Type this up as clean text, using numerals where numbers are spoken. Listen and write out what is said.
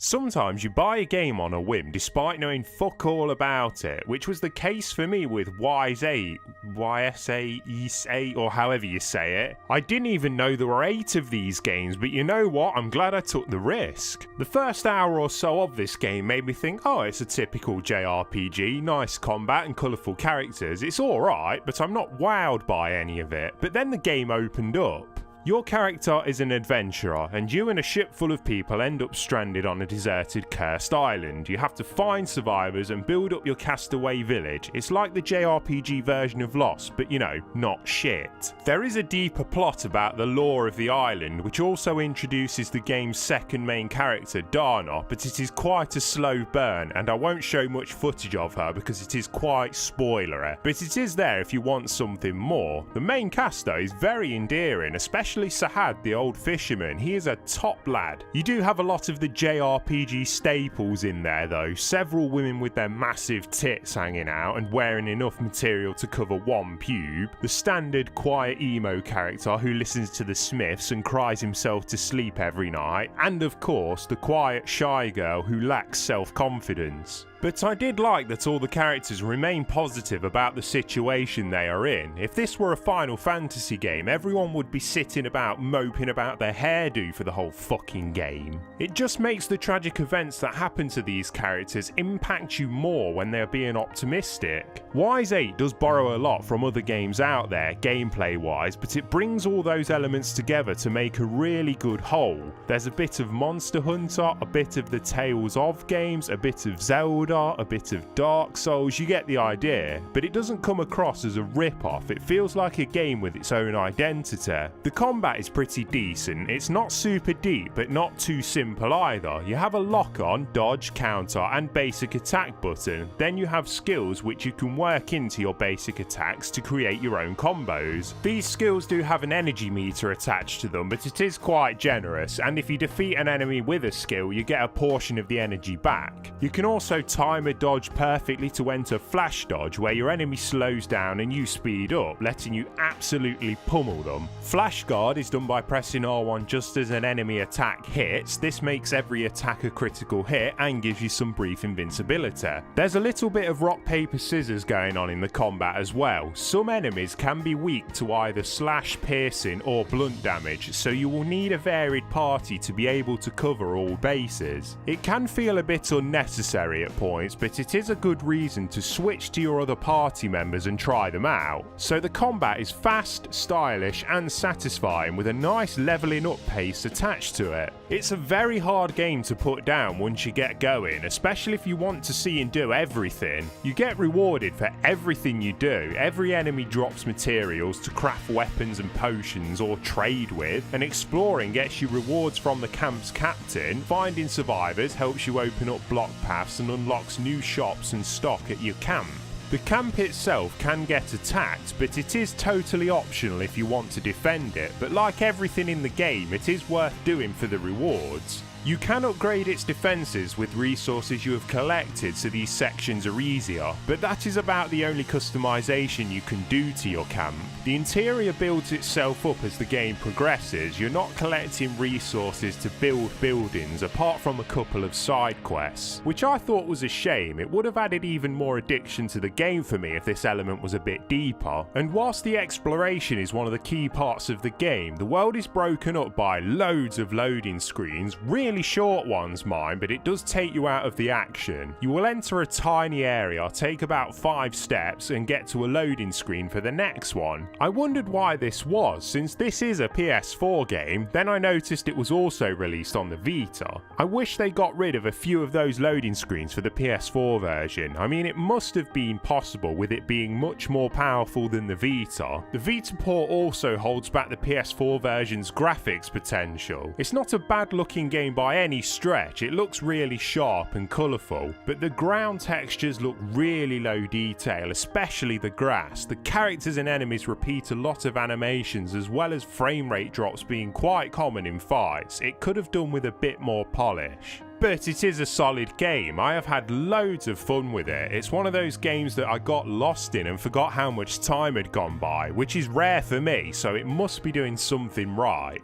Sometimes you buy a game on a whim despite knowing fuck all about it, which was the case for me with VIII, YSA, or however you say it. I didn't even know there were 8 of these games, but you know what, I'm glad I took the risk. The first hour or so of this game made me think, oh, it's a typical JRPG, nice combat and colourful characters, it's alright, but I'm not wowed by any of it. But then the game opened up. Your character is an adventurer, and you and a ship full of people end up stranded on a deserted, cursed island. You have to find survivors and build up your castaway village. It's like the JRPG version of Lost, but you know, not shit. There is a deeper plot about the lore of the island, which also introduces the game's second main character, Dana, but it is quite a slow burn, and I won't show much footage of her because it is quite spoilery. But it is there if you want something more. The main cast though is very endearing, especially Sahad, the old fisherman. He is a top lad. You do have a lot of the JRPG staples in there though, several women with their massive tits hanging out and wearing enough material to cover one pube, the standard quiet emo character who listens to the Smiths and cries himself to sleep every night, and of course the quiet shy girl who lacks self-confidence. But I did like that all the characters remain positive about the situation they are in. If this were a Final Fantasy game, everyone would be sitting about moping about their hairdo for the whole fucking game. It just makes the tragic events that happen to these characters impact you more when they're being optimistic. VIII does borrow a lot from other games out there, gameplay wise, but it brings all those elements together to make a really good whole. There's a bit of Monster Hunter, a bit of the Tales of games, a bit of Zelda, a bit of Dark Souls, you get the idea, but it doesn't come across as a rip-off. It feels like a game with its own identity. The combat is pretty decent, it's not super deep but not too simple either. You have a lock-on, dodge, counter and basic attack button, then you have skills which you can work into your basic attacks to create your own combos. These skills do have an energy meter attached to them, but it is quite generous, and if you defeat an enemy with a skill you get a portion of the energy back. You can also time a dodge perfectly to enter flash dodge, where your enemy slows down and you speed up, letting you absolutely pummel them. Flash guard is done by pressing R1 just as an enemy attack hits. This makes every attack a critical hit and gives you some brief invincibility. There's a little bit of rock paper scissors going on in the combat as well. Some enemies can be weak to either slash, piercing or blunt damage, so you will need a varied party to be able to cover all bases. It can feel a bit unnecessary at points, but it is a good reason to switch to your other party members and try them out. So the combat is fast, stylish and satisfying with a nice leveling up pace attached to it. It's a very hard game to put down once you get going, especially if you want to see and do everything. You get rewarded for everything you do. Every enemy drops materials to craft weapons and potions or trade with, and exploring gets you rewards from the camp's captain. Finding survivors helps you open up block paths and unlocks new shops and stock at your camp. The camp itself can get attacked, but it is totally optional if you want to defend it, but like everything in the game, it is worth doing for the rewards. You can upgrade its defences with resources you have collected, so these sections are easier, but that is about the only customisation you can do to your camp. The interior builds itself up as the game progresses. You're not collecting resources to build buildings apart from a couple of side quests, which I thought was a shame. It would have added even more addiction to the game for me if this element was a bit deeper. And whilst the exploration is one of the key parts of the game, the world is broken up by loads of loading screens, really short ones mind, but it does take you out of the action. You will enter a tiny area, take about 5 steps and get to a loading screen for the next one. I wondered why this was, since this is a PS4 game, then I noticed it was also released on the Vita. I wish they got rid of a few of those loading screens for the PS4 version. I mean, it must have been possible with it being much more powerful than the Vita. The Vita port also holds back the PS4 version's graphics potential. It's not a bad looking game by any stretch, it looks really sharp and colourful, but the ground textures look really low detail, especially the grass. The characters and enemies repeat a lot of animations, as well as frame rate drops being quite common in fights. It could have done with a bit more polish. But it is a solid game. I have had loads of fun with it. It's one of those games that I got lost in and forgot how much time had gone by, which is rare for me, so it must be doing something right.